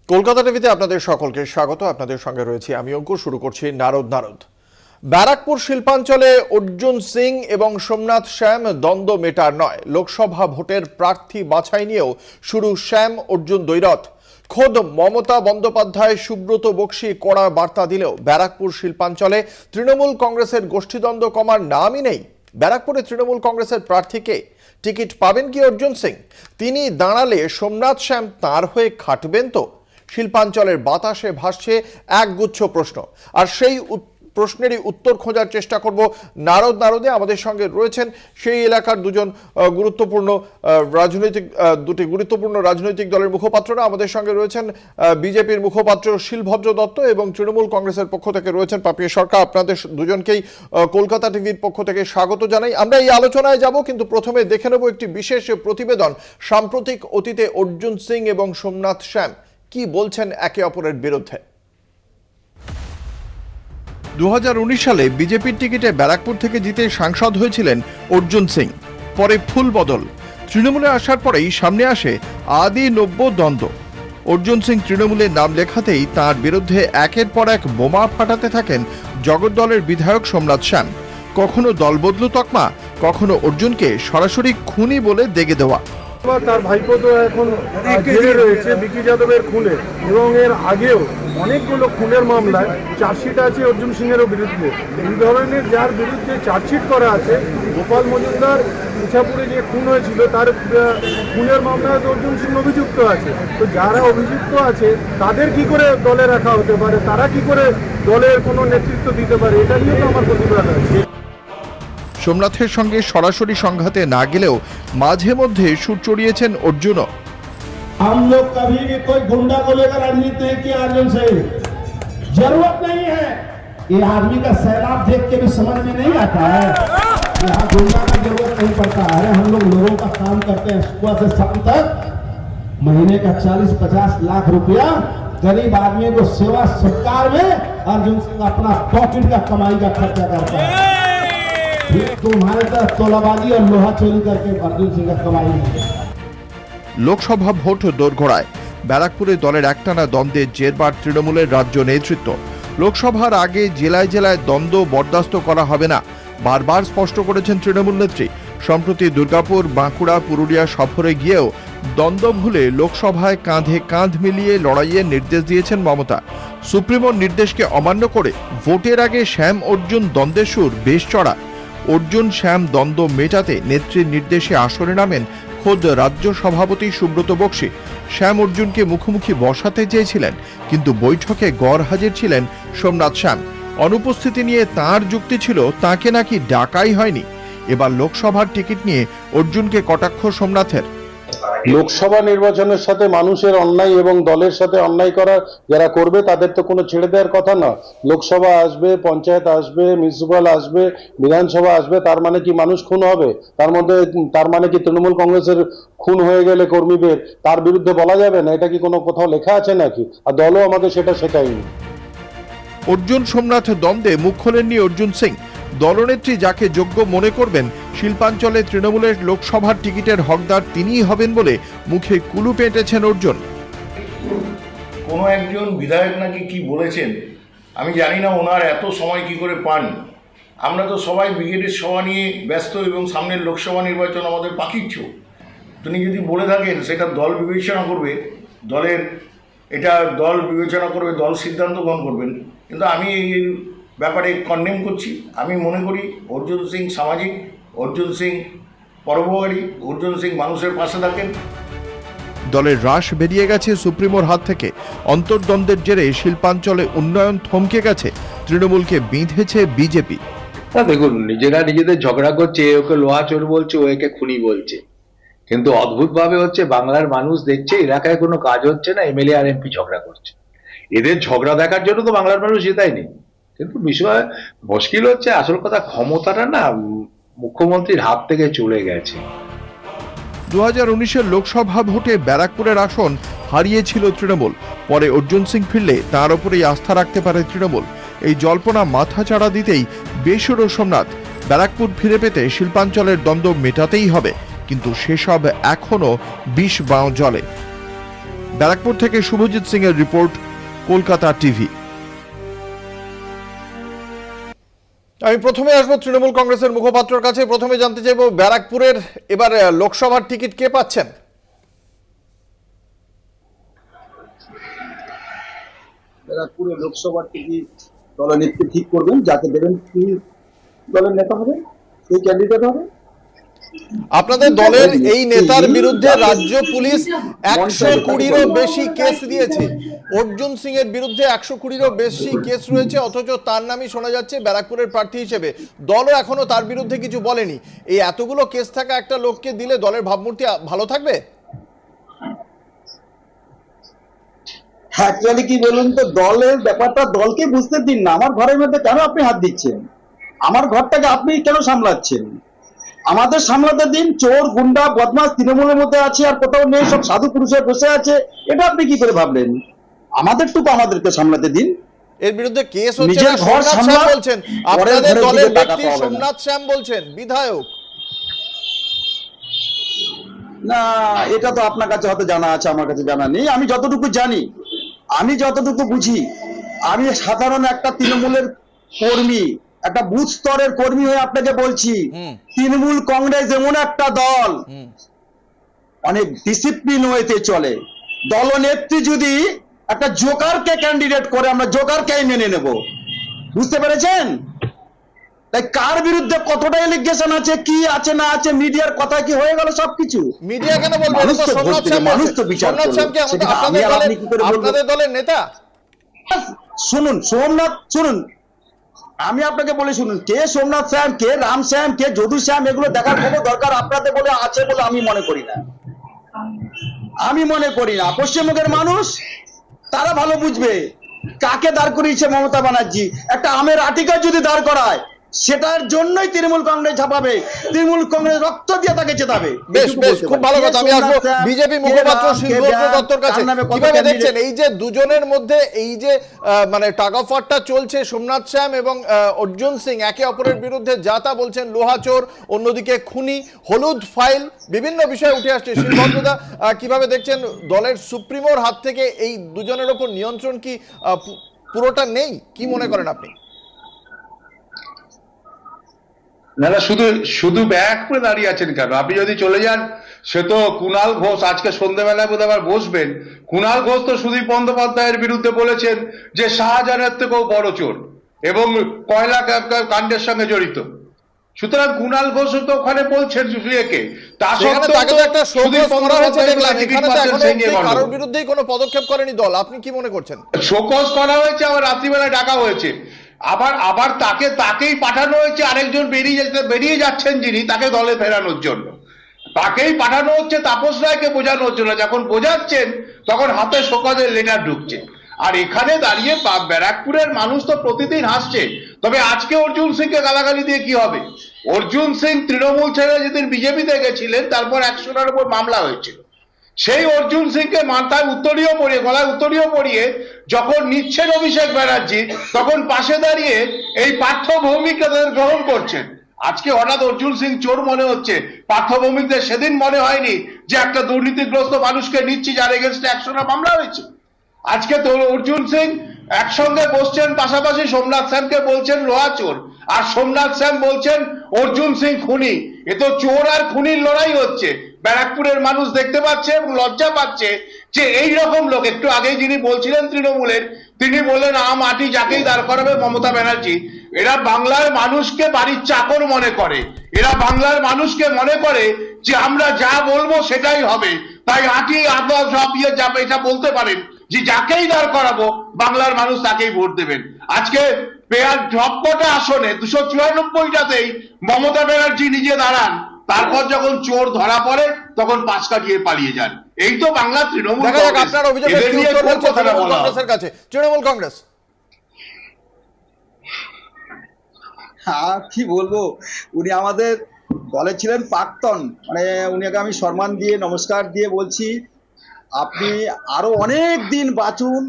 কলকাতা টিভিতে আপনাদের সকলকে স্বাগত। আপনাদের সঙ্গে রয়েছি আমি অঙ্কুর। শুরু করছি নারদ। ব্যারাকপুর শিল্পাঞ্চলে অর্জুন সিং এবং সোমনাথ শ্যাম দ্বন্দ্ব মেটার নয়। লোকসভা ভোটের প্রার্থী বাছাই নিয়েও শুরু শ্যাম অর্জুন দ্বৈরথ। খোদ মমতা বন্দ্যোপাধ্যায় সুব্রত বক্সী কড়া বার্তা দিলেও ব্যারাকপুর শিল্পাঞ্চলে তৃণমূল কংগ্রেসের গোষ্ঠীদ্বন্দ্ব কমার নামই নেই। ব্যারাকপুরে তৃণমূল কংগ্রেসের প্রার্থীকে টিকিট পাবেন কি অর্জুন সিং? তিনি দাঁড়ালে সোমনাথ শ্যাম তাঁর হয়ে খাটবেন তো? শিল্পাঞ্চলের বাতাসে ভাসছে একগুচ্ছ প্রশ্ন, আর সেই প্রশ্নেরই উত্তর খোঁজার চেষ্টা করব নারদে। আমাদের সঙ্গে রয়েছেন সেই এলাকার দুটি গুরুত্বপূর্ণ রাজনৈতিক দলের মুখপাত্ররা। আমাদের সঙ্গে রয়েছেন বিজেপির মুখপাত্র শিলভদ্র দত্ত এবং তৃণমূল কংগ্রেসের পক্ষ থেকে রয়েছেন পাপিয়া সরকার। আপনাদের দুজনকেই কলকাতা টিভির পক্ষ থেকে স্বাগত জানাই। আমরা এই আলোচনায় যাব, কিন্তু প্রথমে দেখে নেব একটি বিশেষ প্রতিবেদন। সাম্প্রতিক অতীতে অর্জুন সিং এবং সোমনাথ শ্যাম কি বলছেন একে অপরের বিরুদ্ধে। 2019 সালে বিজেপির টিকিটে ব্যারাকপুর থেকে জিতে সাংসদ হয়েছিলেন অর্জুন সিং। পরে ফুল বদল। তৃণমূলে আসার পরেই সামনে আসে আদি নব্য দ্বন্দ্ব। অর্জুন সিং তৃণমূলের নাম লেখাতেই তার বিরুদ্ধে একের পর এক বোমা ফাটাতে থাকেন জগদ্দলের বিধায়ক সোমনাথ শ্যাম। কখনো দলবদলু তকমা, কখনো অর্জুনকে সরাসরি খুনি বলে দেগে দেওয়া। তার ভাইপো তো এখন জেলে রয়েছে বিকি যাদবের খুনে, এবং এর আগেও অনেকগুলো খুনের মামলায় চার্জশিট আছে অর্জুন সিংয়েরও বিরুদ্ধে। এই ধরনের যার বিরুদ্ধে চার্জশিট করা আছে, গোপাল মজুমদার ইছাপুরে যে খুন হয়েছিল তার খুনের মামলায় অর্জুন সিং অভিযুক্ত আছে। তো যারা অভিযুক্ত আছে তাদের কি করে দলে রাখা হতে পারে, তারা কি করে দলের কোনো নেতৃত্ব দিতে পারে, এটা নিয়ে তো আমার প্রতিবাদ আছে। সোমনাথের সঙ্গে সরাসরি সংঘাতে না গেলেও মাঝে মধ্যে সুর চড়িয়েছেন অর্জুনও। हम लोग कभी भी कोई गुंडा को लेकर राजनीति नहीं किया अर्जुन से, जरूरत नहीं है। ये आदमी का सैलाब देख के भी समझ में नहीं आता है, यहाँ गुंडा की जरूरत नहीं पड़ता है। हम लोग लोगों का काम करते हैं सुबह से शाम तक, महीने का 40-50 लाख रुपया गरीब आदमी को सेवा सत्कार में अर्जुन सिंह अपना पॉकेट का कमाई का खर्चा करता है। तुम्हारे तरफ तोलाबाजी और लोहा चोरी करके अर्जुन सिंह का कमाई नहीं है। লোকসভা ভোট দোরগোড়ায়। ব্যারাকপুরে দলের একটানা দ্বন্দ্বে জেরবার তৃণমূলের রাজ্য নেতৃত্ব। লোকসভার আগে জেলায় জেলায় দ্বন্দ্ব বরদাস্ত করা হবে না, বারবার স্পষ্ট করেছেন তৃণমূল নেত্রী। সম্প্রতি দুর্গাপুর, বাঁকুড়া, পুরুলিয়া সফরে গিয়েও দ্বন্দ্ব ভুলে লোকসভায় কাঁধে কাঁধ মিলিয়ে লড়াইয়ের নির্দেশ দিয়েছেন মমতা। সুপ্রিমোর নির্দেশকে অমান্য করে ভোটের আগে শ্যাম অর্জুন দ্বন্দ্বের সুর বেশ চড়া। অর্জুন শ্যাম দ্বন্দ্ব মেটাতে নেত্রীর নির্দেশে আসরে নামেন খোদ রাজ্য সভাপতি সুব্রত বক্সী। শ্যাম অর্জুনকে মুখোমুখি বসাতে চেয়েছিলেন, কিন্তু বৈঠকে গড়হাজির ছিলেন সোমনাথ শ্যাম। অনুপস্থিতি নিয়ে তাঁর যুক্তি ছিল তাঁকে নাকি ডাকাই হয়নি। এবার লোকসভার টিকিট নিয়ে অর্জুনকে কটাক্ষ সোমনাথের। লোকসভা নির্বাচনের সাথে মানুষের অন্যায় এবং দলের সাথে অন্যায় করা যারা করবে তাদের তো কোনো ছেড়ে দেওয়ার কথা না। লোকসভা আসবে, পঞ্চায়েত আসবে, মিউনিসিপাল আসবে, বিধানসভা আসবে, তার মানে কি মানুষ খুন হবে? তার মানে কি তৃণমূল কংগ্রেসের খুন হয়ে গেলে কর্মীদের তার বিরুদ্ধে বলা যাবে না? এটা কি কোনো কোথাও লেখা আছে নাকি? আর দলও আমাদের সেটা শেখায়নি। অর্জুন সোমনাথ দ্বন্দ্বে মুখ খোলেননি অর্জুন সিং। দলনেত্রী যাকে যোগ্য মনে করবেন শিল্পাঞ্চলে তৃণমূলের লোকসভার টিকিটের হকদার তিনিই হবেন বলে মুখে কুলু পেটেছেন অর্জুন। কোনো একজন বিধায়ক নাকি কি বলেছেন, আমি জানি না ওনার এত সময় কি করে পান। আমরা তো সবাই ব্রিগেডের সভা নিয়ে ব্যস্ত এবং সামনের লোকসভা নির্বাচন আমাদের পাখির চোখ। তিনি যদি বলে থাকেন সেটা দল বিবেচনা করবে, দল বিবেচনা করবে, দল সিদ্ধান্ত গ্রহণ করবেন। কিন্তু আমি এই ব্যাপারে কন্ডেম করছি। আমি মনে করি অর্জুন সিং সামাজিক, অর্জুন সিং পরোপকারী, অর্জুন সিং মানুষের পাশে থাকেন। দলের রাশ বেরিয়ে গেছে সুপ্রিমোর হাত থেকে। অন্তর্দ্বন্দ্বের জেরে শিল্পাঞ্চলে উন্নয়ন থমকে গেছে। তৃণমূলকে বিঁধেছে বিজেপি। দেখুন, নিজেরা নিজেদের ঝগড়া করছে, ওকে লোহা চোর বলছে, ও একে খুনি বলছে। কিন্তু অদ্ভুত ভাবে হচ্ছে বাংলার মানুষ দেখছে এলাকায় কোনো কাজ হচ্ছে না, এমএলএ আর এমপি ঝগড়া করছে। এদের ঝগড়া দেখার জন্য তো বাংলার মানুষ জেতায়নি। কিন্তু বিষয় মুশকিল হচ্ছে, আসল কথা ক্ষমতাটা না মুখ্যমন্ত্রীর হাত থেকে চলে গেছে। 2019-এর লোকসভা ভোটে ব্যারাকপুরের আসন হারিয়েছিল তৃণমূল। পরে অর্জুন সিং ফিরলে তাঁর ওপরেই আস্থা রাখতে পারে তৃণমূল। এই জল্পনা মাথা চাড়া দিতেই বেসুরো সোমনাথ। ব্যারাকপুর ফিরে পেতে শিল্পাঞ্চলের দ্বন্দ্ব মেটাতেই হবে, কিন্তু সেসব এখনো বিষ বাঁও জলে। ব্যারাকপুর থেকে শুভজিৎ সিং এর রিপোর্ট, কলকাতা টিভি। আমি প্রথমে আসবো তৃণমূল কংগ্রেসের মুখপাত্রের কাছে। প্রথমে জানতে চাইবো, ব্যারাকপুরের এবার লোকসভার টিকিট কে পাচ্ছেন? ব্যারাকপুরে লোকসভার টিকিট দলনেত্রী ঠিক করবেন, যাকে দেবেন তিনি দলের নেতা হবে, সেই ক্যান্ডিডেট হবে। আপনাদের দলের এই নেতার বিরুদ্ধে রাজ্য পুলিশ 120-রও বেশি কেস দিয়েছে। অর্জুন সিং এর বিরুদ্ধে 120-রও বেশি কেস রয়েছে, অথচ তার নামই শোনা যাচ্ছে ব্যারাকপুরের প্রার্থী হিসেবে। দলও এখনো তার বিরুদ্ধে কিছু বলেনি। এই এতগুলো কেস থাকা একটা লোককে দিলে দলের ভাবমূর্তি ভালো থাকবে? অ্যাকচুয়ালি কি বলুন তো, দলের ব্যাপারটা দলকে বুঝতে দিন না। আমার ঘরের মধ্যে কেন আপনি হাত দিচ্ছেন? আমার ঘরটাকে আপনি কেন সামলাচ্ছেন? আমাদের সামলাতে দিন। চোর, গুন্ডা, বদমাস তৃণমূলের মধ্যে আছে আর কোথাও নেই, সব সাধু পুরুষের বসে আছে। এটা আপনি কি করে ভাবলেন? আমাদেরটুকু আমাদেরকে সামলাতে দিন। এর বিরুদ্ধে কেস হচ্ছে নিজের না, ঘর সোমনাথ শ্যাম সামলা, বলছেন, পরের আপনাদের ঘরের দলের দিকে টাকা ব্যক্তি পাওয়া যাবে না। সোমনাথ শ্যাম বলছেন, বিধায়ক। না, এটা তো আপনার কাছে হয়তো জানা আছে, আমার কাছে জানা নেই। আমি যতটুকু জানি, আমি যতটুকু বুঝি, আমি সাধারণ একটা তৃণমূলের কর্মী, একটা বুথ স্তরের কর্মী হয়ে আপনাকে বলছি, তৃণমূল কংগ্রেস এমন একটা দল অনেক ডিসিপ্লিন ওয়েতে চলে। দলনেত্রী যদি একটা জোকারকে ক্যান্ডিডেট করে, আমরা জোকারকেই মেনে নেব। বুঝতে পেরেছেন? তাই কার বিরুদ্ধে কতটা এলিগেশন আছে, কি আছে না আছে, মিডিয়ার কথা কি হয়ে গেল সবকিছু? মিডিয়া কেন বলবে? মানুষ তো সোমনাথ ভোট দিবে, শ্যাম মানুষ বলছেন। তো বিচার সোমনাথ করবে। শ্যামকে সেটা আমি আর আপনি কি করে বলবো? আপনাদের দলের নেতা। শুনুন সোমনাথ, শুনুন আমি আপনাকে বলে শুনুন, কে সোমনাথ শ্যাম, কে রাম শ্যাম, কে যদু শ্যাম, এগুলো দেখার কোনো দরকার আপনাদের বলে আছে বলে আমি মনে করি না। আমি মনে করি না। পশ্চিমবঙ্গের মানুষ তারা ভালো বুঝবে কাকে দাঁড় করিয়েছে মমতা ব্যানার্জি। একটা আমের আটিকা যদি দাঁড় করায়, সেটার জন্যই তৃণমূল কংগ্রেস ঝাঁপাবে, তৃণমূল কংগ্রেস রক্ত দিয়ে তাকে জেতাবে। বেশ বেশ, খুব ভালো কথা। আমি আসবো বিজেপি মুখপাত্র শিবব্রত দত্তর কাছে। কিভাবে দেখছেন এই যে দুজনের মধ্যে এই যে মানে টাগাফাটটা চলছে, সোমনাথ শ্যাম এবং অর্জুন সিং একে অপরের বিরুদ্ধে যা তা বলছেন, লোহাচোর, অন্যদিকে খুনি, হলুদ ফাইল, বিভিন্ন বিষয় উঠে আসছে। শিবব্রতদা, কিভাবে দেখছেন দলের সুপ্রিমোর হাত থেকে এই দুজনের ওপর নিয়ন্ত্রণ কি পুরোটা নেই? কি মনে করেন আপনি? না না, শুধু শুধু ব্যাক করে দাঁড়িয়ে আছেন কেন? আপনি যদি চলে যান, সে তো কুণাল ঘোষ আজকে সন্ধ্যেবেলায় বোধহয় আবার বসবেন। কুণাল ঘোষ তো সুদীপ বন্দ্যোপাধ্যায়ের বিরুদ্ধে বলেছেন যে শাহজাহানের থেকেও বড় চোর এবং কয়লা কাণ্ডের সঙ্গে জড়িত। সুতরাং কুণাল ঘোষ তো ওখানে বলছেন সুফিয়াকে, তা সত্ত্বেও সুদীপ বন্দ্যোপাধ্যায়ের কারোর বিরুদ্ধেই কোনো পদক্ষেপ করেনি দল। আপনি কি মনে করছেন? শোকজ করা হয়েছে, আবার রাত্রিবেলায় ডাকা হয়েছে, আবার তাকেই পাঠানো হয়েছে। আরেকজন বেরিয়ে যাচ্ছেন যিনি, তাকে দলে ফেরানোর জন্য তাকেই পাঠানো হচ্ছে তাপস রায়কে বোঝানোর জন্য। যখন বোঝাচ্ছেন তখন হাতে শোকজের লেটার ঢুকছে। আর এখানে দাঁড়িয়ে ব্যারাকপুরের মানুষ তো প্রতিদিন হাসছে। তবে আজকে অর্জুন সিংকে গালাগালি দিয়ে কি হবে? অর্জুন সিং তৃণমূল ছেড়ে যেদিন বিজেপিতে গেছিলেন, তারপর 100টার উপর মামলা হয়েছিল। সেই অর্জুন সিংকে মাথায় উত্তরীয় পরিয়ে, গলায় উত্তরীয় পরিয়ে যখন নিচ্ছেন অভিষেক ব্যানার্জি, তখন পাশে দাঁড়িয়ে এই পার্থ ভৌমিকরা তাদের গ্রহণ করছেন। আজকে হঠাৎ অর্জুন সিং চোর মনে হচ্ছে, পার্থ ভৌমিকদের সেদিন মনে হয়নি যে একটা দুর্নীতিগ্রস্ত মানুষকে নিচ্ছি যার এগেনস্টে 100টা মামলা হয়েছে। আজকে তো অর্জুন সিং একসঙ্গে বসছেন, পাশাপাশি সোমনাথ শ্যামকে বলছেন লোহা চোর, আর সোমনাথ শ্যাম বলছেন অর্জুন সিং খুনি। এ তো চোর আর খুনির লড়াই হচ্ছে। ব্যারাকপুরের মানুষ দেখতে পাচ্ছে এবং লজ্জা পাচ্ছে যে এই রকম লোক, একটু আগেই যিনি বলছিলেন তৃণমূলের, তিনি বললেন আম আটি যাকেই দাঁড় করাবে মমতা ব্যানার্জি। এরা বাংলার মানুষকে বাড়ির চাকর মনে করে। এরা বাংলার মানুষকে মনে করে যে আমরা যা বলবো সেটাই হবে। তাই আটি আদা সব যাবে, এটা বলতে পারেন যে যাকেই দাঁড় করাবো বাংলার মানুষ তাকেই ভোট দেবেন। আজকে পেয়ার সবকটা আসনে 294টাতেই মমতা ব্যানার্জি নিজে দাঁড়ান, তারপর যখন চোর ধরা পড়ে তখন পাশ কাটিয়ে পালিয়ে যান। এই তো বাংলা তৃণমূল কংগ্রেস। আপনার অভিযোগের কি উত্তর হচ্ছে তৃণমূল কংগ্রেসের কাছে? তৃণমূল কংগ্রেস কি বলবো, উনি আমাদের দলে ছিলেন প্রাক্তন, মানে উনিকে আমি সম্মান দিয়ে নমস্কার দিয়ে বলছি, আপনি আরো অনেক দিন বাঁচুন,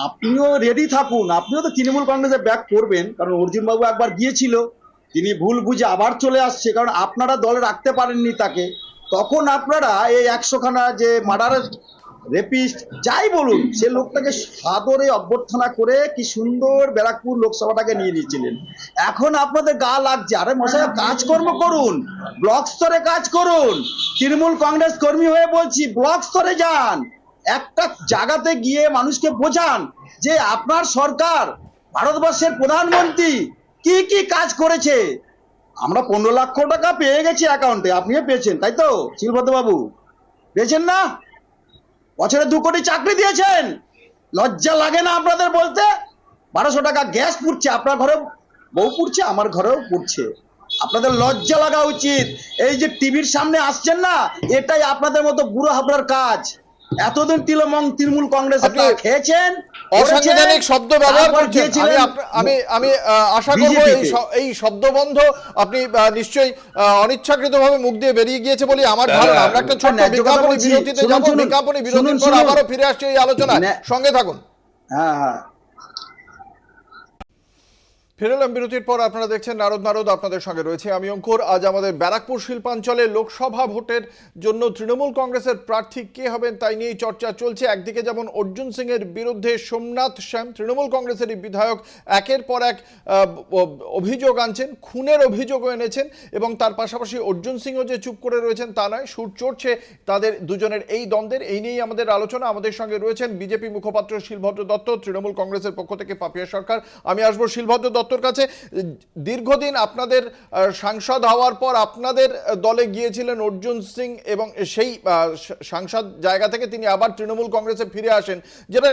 আপনিও রেডি থাকুন। আপনিও তো তৃণমূল কংগ্রেসে ব্যাক করবেন, কারণ অর্জুন বাবু একবার গিয়েছিল, তিনি ভুল বুঝে আবার চলে আসছে, কারণ আপনারা দলে রাখতে পারেননি তাকে। তখন আপনারা এই 100খানা যে মার্ডারের রেপিস্ট যাই বলুন, সে লোকটাকে সাদরে অভ্যর্থনা করে কি সুন্দর ব্যারাকপুর লোকসভাটাকে নিয়ে নিয়েছিলেন। এখন আপনাদের গা লাগছে, আরে মশাই কাজকর্ম করুন, ব্লক স্তরে কাজ করুন। তৃণমূল কংগ্রেস কর্মী হয়ে বলছি, ব্লক স্তরে যান, একটা জায়গাতে গিয়ে মানুষকে বোঝান যে আপনার সরকার, ভারতবর্ষের প্রধানমন্ত্রী কি কি কাজ করেছে। আমরা 15 লক্ষ টাকা পেয়ে গেছি অ্যাকাউন্টে, আপনিও পেয়েছেন তাই তো শিলভদ্র বাবু? পেয়েছেন না? বছরে 2 কোটি চাকরি দিয়েছেন। লজ্জা লাগে না আপনাদের বলতে? 1200 টাকা গ্যাস পুড়ছে, আপনার ঘরেও বউ পুড়ছে, আমার ঘরেও পুড়ছে। আপনাদের লজ্জা লাগা উচিত। এই যে টিভির সামনে আসছেন না, এটাই আপনাদের মতো বুড়ো হাবড়ার কাজ। এতদিন তৃণমূল কংগ্রেস খেয়েছেন, অসাংবিধানিক শব্দ ব্যবহার তারপর করছেন। গিয়েছিলেন আমি আশা করব BJP এই শব্দবন্ধ আপনি নিশ্চয়ই অনিচ্ছাকৃতভাবে মুখ দিয়ে বেরিয়ে গিয়েছে বলে আমার ধারণা। আমরা একটা ছোট্ট ন্যায্য কথা বিজ্ঞাপনী বলছি। বিরতিতে শুনুন, যাব, শুনুন। বিজ্ঞাপনী বিরতির পর শুনুন। আবারও ফিরে আসছে এই আলোচনায়, সঙ্গে থাকুন। হ্যাঁ হ্যাঁ, ফিরে এলাম বিরতির পর। আপনারা দেখছেন নারদ, আপনাদের সঙ্গে রয়েছে আমি অঙ্কুর। আজ আমাদের ব্যারাকপুর শিল্পাঞ্চলে লোকসভা ভোটের জন্য তৃণমূল কংগ্রেসের প্রার্থী কে হবেন তাই নিয়েই চর্চা চলছে। একদিকে যেমন অর্জুন সিং এর বিরুদ্ধে সোমনাথ শ্যাম, তৃণমূল কংগ্রেসের বিধায়ক, একের পর এক অভিযোগ আনছেন, খুনের অভিযোগও এনেছেন, এবং তার পাশাপাশি অর্জুন সিংও যে চুপ করে রয়েছেন তা নয়, সুর চড়ছে তাদের দুজনের এই দ্বন্দ্বের। এই নিয়েই আমাদের আলোচনা। আমাদের সঙ্গে রয়েছেন বিজেপি মুখপাত্র শিলভদ্র দত্ত, তৃণমূল কংগ্রেসের পক্ষ থেকে পাপিয়া সরকার। আমি আসবো শিলভদ্র দত্তর কাছে। দীর্ঘদিন আপনাদের সাংসদ হওয়ার পর আপনাদের দলে গিয়েছিলেন অর্জুন সিং, এবং সেই সাংসদ জায়গা থেকে তিনি আবার তৃণমূল কংগ্রেসে ফিরে আসেন। যেটা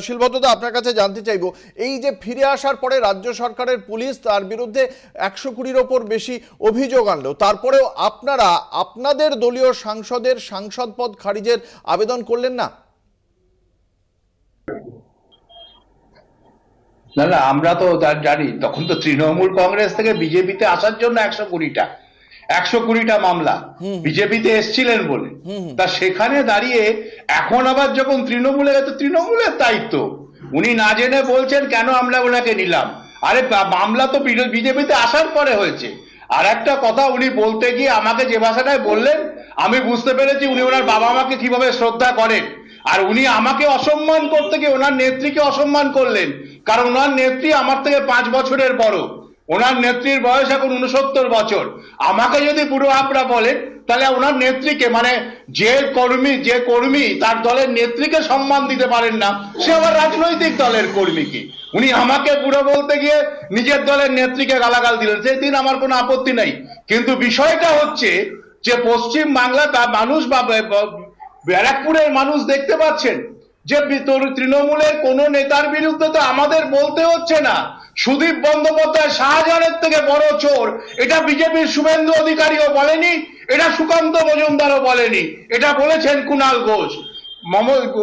শিলভদ্রদা আপনার কাছে জানতে চাইব, এই যে ফিরে আসার পরে রাজ্য সরকারের পুলিশ তার বিরুদ্ধে 100 কোটির ওপর বেশি অভিযোগ আনলো, তারপরেও আপনারা আপনাদের দলীয় সাংসদের সাংসদ পদ খারিজের আবেদন করলেন না? না না, আমরা তো জানি তখন তো তৃণমূল কংগ্রেস থেকে বিজেপিতে আসার জন্য 100 কোটিটা মামলা বিজেপিতে এসছিলেন বলে, তা সেখানে দাঁড়িয়ে এখন আবার যখন তৃণমূলে, তো তৃণমূলের দায়িত্ব, উনি না জেনে বলছেন কেন আমরা ওনাকে নিলাম। আরে মামলা তো বিজেপিতে আসার পরে হয়েছে। আর একটা কথা উনি বলতে গিয়ে আমাকে যে ভাষাটায় বললেন, আমি বুঝতে পেরেছি উনি ওনার বাবা মাকে কিভাবে শ্রদ্ধা করেন। আর উনি আমাকে অসম্মান করতে গিয়ে ওনার নেত্রীকে অসম্মান করলেন, কারণ ওনার নেত্রী আমার থেকে 5 বছরের বড়। ওনার নেত্রীর বয়স এখন 69 বছর। আমাকে যদি বুড়ো হাবড়া বলেন, তাহলে ওনার নেত্রীকে, মানে যে কর্মী তার দলের নেত্রীকে সম্মান দিতে পারেন না, সে আবার রাজনৈতিক দলের কর্মী কি? উনি আমাকে বুড়ো বলতে গিয়ে নিজের দলের নেত্রীকে গালাগাল দিলেন, সেদিন আমার কোনো আপত্তি নাই। কিন্তু বিষয়টা হচ্ছে যে পশ্চিম বাংলা তার মানুষ বা ব্যারাকপুরের মানুষ দেখতে পাচ্ছেন যে তৃণমূলের কোন নেতার বিরুদ্ধে তো আমাদের বলতে হচ্ছে না। সুদীপ বন্দ্যোপাধ্যায় শাহজাহানের থেকে বড় চোর, এটা বিজেপির শুভেন্দু অধিকারীও বলেনি, এটা সুকান্ত মজুমদারও বলেনি, এটা বলেছেন কুণাল ঘোষ।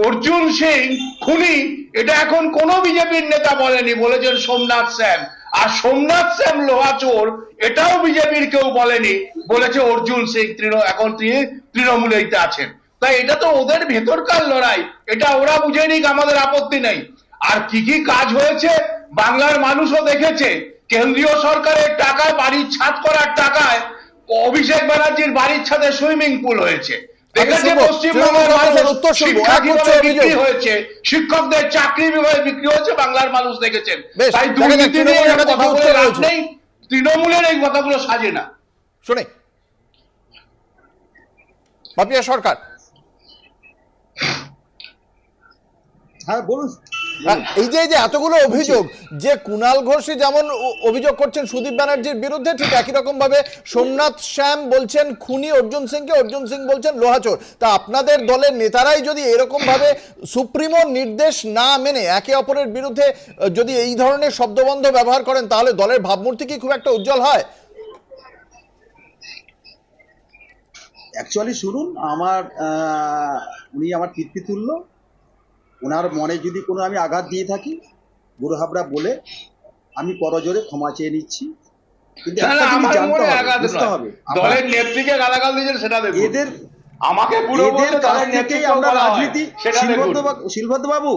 অর্জুন সিং খুনি, এটা এখন কোন বিজেপির নেতা বলেনি, বলেছেন সোমনাথ শ্যাম। আর সোমনাথ শ্যাম লোহা চোর, এটাও বিজেপির কেউ বলেনি, বলেছে অর্জুন সিং এখন তিনি তৃণমূলেইতে আছেন। তাই এটা তো ওদের ভেতরকার লড়াই, এটা ওরা বুঝে নিক, আমাদের আপত্তি নেই। আর কি কি কাজ হয়েছে বাংলার মানুষও দেখেছে। কেন্দ্রীয় সরকারের টাকায়, বাড়ির ছাদ করার টাকায় অভিষেক ব্যানার্জির বাড়ির ছাদে সুইমিং পুল হয়েছে। দেখেছে পশ্চিমবঙ্গের মানুষ, শিক্ষা কিভাবে বিক্রি হয়েছে, শিক্ষকদের চাকরি বিভাগে বিক্রি হয়েছে, বাংলার মানুষ দেখেছেন। তাই দুর্নীতি নিয়ে কথা বলে লাভ নেই, তৃণমূলের এই কথাগুলো সাজে না। শুনে পাপিয়া সরকার, হ্যাঁ বলুন। এই যে এতগুলো অভিযোগ, যে কুণাল ঘোষই যেমন অভিযোগ করছেন সুদীপ ব্যানার্জির বিরুদ্ধে, ঠিক একই রকম ভাবে সোমনাথ শ্যাম বলছেন খুনি অর্জুন সিংকে, অর্জুন সিং বলছেন লোহাচোর। তা আপনাদের দলের নেতারাই যদি এরকম ভাবে সুপ্রিমোর নির্দেশ না মেনে একে অপরের বিরুদ্ধে যদি এই ধরনের শব্দবন্ধ ব্যবহার করেন, তাহলে দলের ভাবমূর্তি কি খুব একটা উজ্জ্বল হয়? অ্যাকচুয়ালি শুনুন, উনি আমার পিতৃতুল্য। ওনার মনে যদি কোনো আমি আঘাত দিয়ে থাকি, বুড়ো হাবড়া বলে আমি করজোরে ক্ষমা চেয়ে নিচ্ছি। কিন্তু একটা জিনিস জানতে হবে, বুঝতে হবে, দলের নেত্রীকে গালাগাল দিয়েছেন সেটা দেখুন। এদের আমাকে বুড়ো বলে দলের নেত্রীকে আমরা বলা হয়, রাজনীতি, সেটা দেখুন। শিলভদ্র বাবু,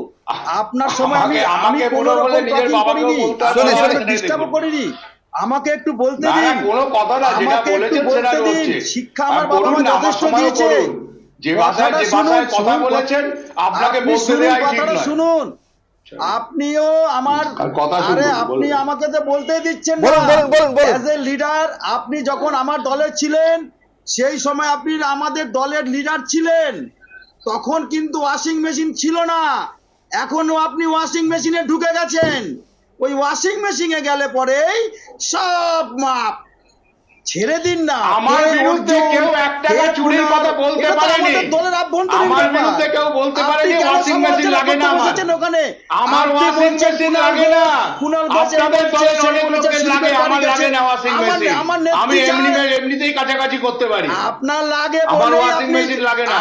আপনার সময় আমি কোনো রকম নিজের বাবাকে ডিস্টার্ব করিনি। আমাকে একটু বলতে দিন, কোনো কথা না, যেটা বলেছেন সেটা হচ্ছে। শিক্ষা আমার বাবা মা যথেষ্ট দিয়েছে। যে ভাষায় কথা বলেছেন আপনাকে আপনি বলতে শুনুন, দেওয়াই ঠিক কথাটা নয়। শুনুন। আপনিও আমার আর কথা শুনুন, আরে বলুন। আপনি আমাকে তো বলতেই দিচ্ছেন না। বলুন। অ্যাজ এ লিডার আপনি যখন আমার দলে ছিলেন সেই সময় আপনি আমাদের দলের লিডার ছিলেন, তখন কিন্তু ওয়াশিং মেশিন ছিল না। এখনো আপনি ওয়াশিং মেশিনে ঢুকে গেছেন। ওই ওয়াশিং মেশিনে গেলে পরেই সব মাপ ছেড়ে দিন না। আমার কে বিরুদ্ধে অর্জুন, কেউ এক টাকা কে চুরির কুণাল, কথা বলতে এটা তো পারেনি। আমাদের দলের আভ্যন্তরীণ আমার ব্যাপার। বিরুদ্ধে কেউ বলতে আপনি পারেনি কেন ওয়াশিং মেশিন সমালোচনা লাগে করতে না আমার। বসেছেন ওখানে? আমার আপনি ওয়াশিং বলছেন মেশিন কুণাল লাগে ঘোষ, না। কুণাল ঘোষ এই আপনাদের বলছে, দলের সেই অনেক বলছে, লোকের লাগে, শিল্পের আমার বাড়ি লাগে গেছে। না ওয়াশিং আমার মেশিন। আমার আমি নেত্রী এমনিতেই কাছাকাছি করতে পারি। আপনার লাগে আমার বলেই ওয়াশিং আপনি মেশিন লাগে না।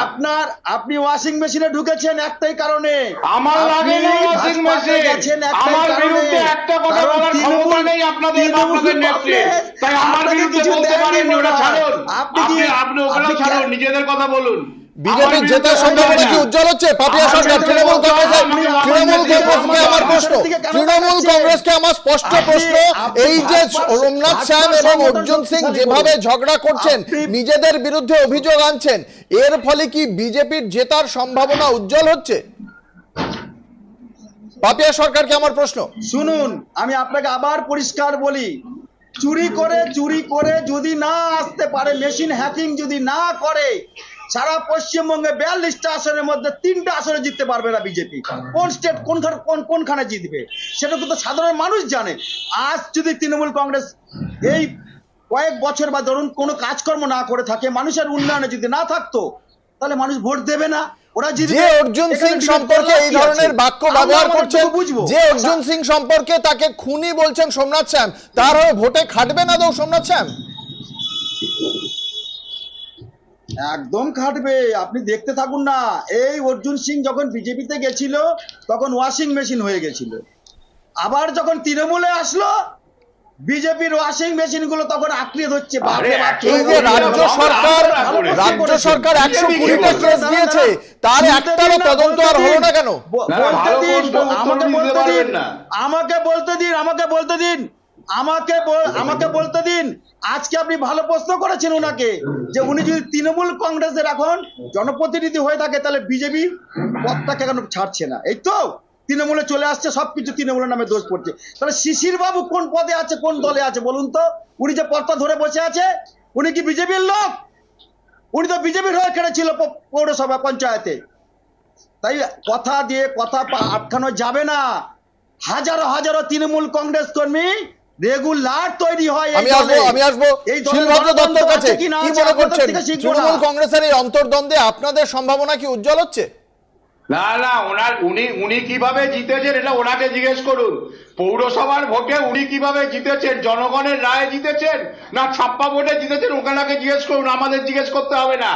আপনি ওয়াশিং মেশিনে ঢুকেছেন একটাই কারণে। আমার লাগে না ওয়াশিং মেশিন। আমার বিরুদ্ধে একটা কথা বলার ক্ষমতা নেই আপনাদের বা আপনাদের নেত্রীর। তাই আমার বিরুদ্ধে বলতে পারেননি, ওটা ছাড়ুন। আপনি ওগুলো ছাড়ুন, নিজেদের কথা বলুন। বিজেপির জেতার সম্ভাবনা কি উজ্জ্বল হচ্ছে? পাপিয়া সরকার, তৃণমূল কংগ্রেসকে আমার স্পষ্ট প্রশ্ন, এই যে সোমনাথ শ্যাম এবং অর্জুন সিং যেভাবে ঝগড়া করছেন, নিজেদের বিরুদ্ধে অভিযোগ আনছেন, এর ফলে কি বিজেপির জেতার সম্ভাবনা উজ্জ্বল হচ্ছে? পাপিয়া সরকারকে আমার প্রশ্ন। শুনুন, আমি আপনাকে আবার পরিষ্কার বলি, চুরি করে যদি না আসতে পারে, মেশিন হ্যাকিং যদি না করে, সারা পশ্চিমবঙ্গে 42টা আসনের মধ্যে 3টা আসনে জিততে পারবে না বিজেপি। কোন স্টেট কোনখানে জিতবে সেটা কিন্তু সাধারণ মানুষ জানে। আজ যদি তৃণমূল কংগ্রেস এই কয়েক বছর বা ধরুন কোনো কাজকর্ম না করে থাকে, মানুষের উন্নয়নে যদি না থাকতো, তাহলে মানুষ ভোট দেবে না। ওরা জিতবে। যে অর্জুন সিং সম্পর্কে এই ধরনের বাক্য ব্যবহার করছেন, যে অর্জুন সিং সম্পর্কে তাকে খুনি বলছেন সোমনাথ শ্যাম, তার হয়ে ভোটে খাটবে না তো সোমনাথ শ্যাম? একদম খাটবে। আপনি দেখতে থাকুন না, এই অর্জুন সিং যখন বিজেপিতে গেছিল তখন ওয়াশিং মেশিন হয়ে গেছিল। আবার যখন তৃণমূলে আসলো, বিজেপির ওয়াশিং মেশিন গুলো তখন আঁকড়িয়ে ধরছে। এই যে রাজ্য সরকার 120টা কেস দিয়েছে, তার একটারও তদন্ত আর হলো না কেন? আমাকে বলতে দিন। আজকে আপনি ভালো প্রশ্ন করেছেন ওনাকে, যে উনি যদি তৃণমূল কংগ্রেসের এখন জনপ্রতিনিধি হয়ে থাকে, তাহলে বিজেপি পদটাকে কেন ছাড়ছে না? এই তো তৃণমূলে চলে আসছে, সবকিছু তৃণমূলের নামে দোষ পড়ছে। তাহলে শিশির বাবু কোন পদে আছে, কোন দলে আছে বলুন তো? উনি যে পদটা ধরে বসে আছে, উনি কি বিজেপির লোক? উনি তো বিজেপির হয়ে খেলেছিল পৌরসভা পঞ্চায়েতে। তাই কথা দিয়ে কথা আটকানো যাবে না। হাজারো তৃণমূল কংগ্রেস কর্মী রেগুলার তৈরি হয়। আমি আসবো শিলভদ্র দত্তর কাছে। কি মনে করছেন, তৃণমূল কংগ্রেসের এই অন্তর্দ্বন্দ্বে আপনাদের সম্ভাবনা কি উজ্জ্বল হচ্ছে? না, উনি কিভাবে জিতেছেন এটা ওনাকে জিজ্ঞেস করুন। পৌরসভার ভোটে উনি কিভাবে জিতেছেন, জনগণের রায়ে জিতেছেন না ছাপ্পা ভোটে জিতেছেন, ওনাকে জিজ্ঞেস করুন, আমাদের জিজ্ঞেস করতে হবে না।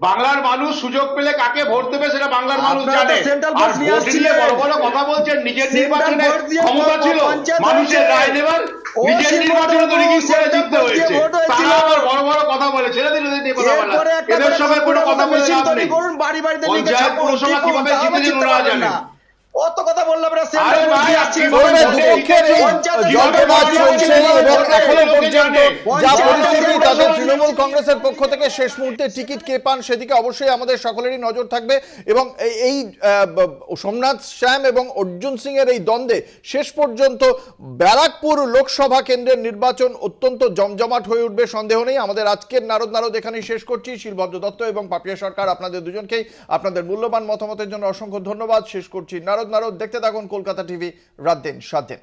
বাংলার মানুষ সুযোগ পেলে কাকে ভোট দেবে সেটা বাংলার মানুষ জানে। আর ভোট নিয়ে বড় কথা বলছেন, নিজের নির্বাচনে ক্ষমতা ছিল মানুষের রায় দেবার, নিজের নির্বাচনে তো কি করে জিততে হয়েছে, তারা আবার বড় কথা বলে। ছেড়ে দিন এদের নিয়ে কথা বলা, এদের সঙ্গে কোনো কথা বলে লাভ নেই। পঞ্চায়েত পুরসভা কিভাবে জিতেছেন ওনারা জানেন। অত কথা বললাম না। তৃণমূল কংগ্রেসের পক্ষ থেকে শেষ মুহূর্তে টিকিট কে পান সেদিকে অবশ্যই আমাদের সকলেরই নজর থাকবে, এবং এই সোমনাথ শ্যাম এবং অর্জুন সিং এর এই দ্বন্দ্বে শেষ পর্যন্ত ব্যারাকপুর লোকসভা কেন্দ্রের নির্বাচন অত্যন্ত জমজমাট হয়ে উঠবে, সন্দেহ নেই। আমাদের আজকের নারদ এখানেই শেষ করছি। শিলভদ্র দত্ত এবং পাপিয়া সরকার, আপনাদের দুজনকেই আপনাদের মূল্যবান মতামতের জন্য অসংখ্য ধন্যবাদ। শেষ করছি নারদ। দেখতে থাকুন কলকাতা টিভি, রাত দিন 7 দিন।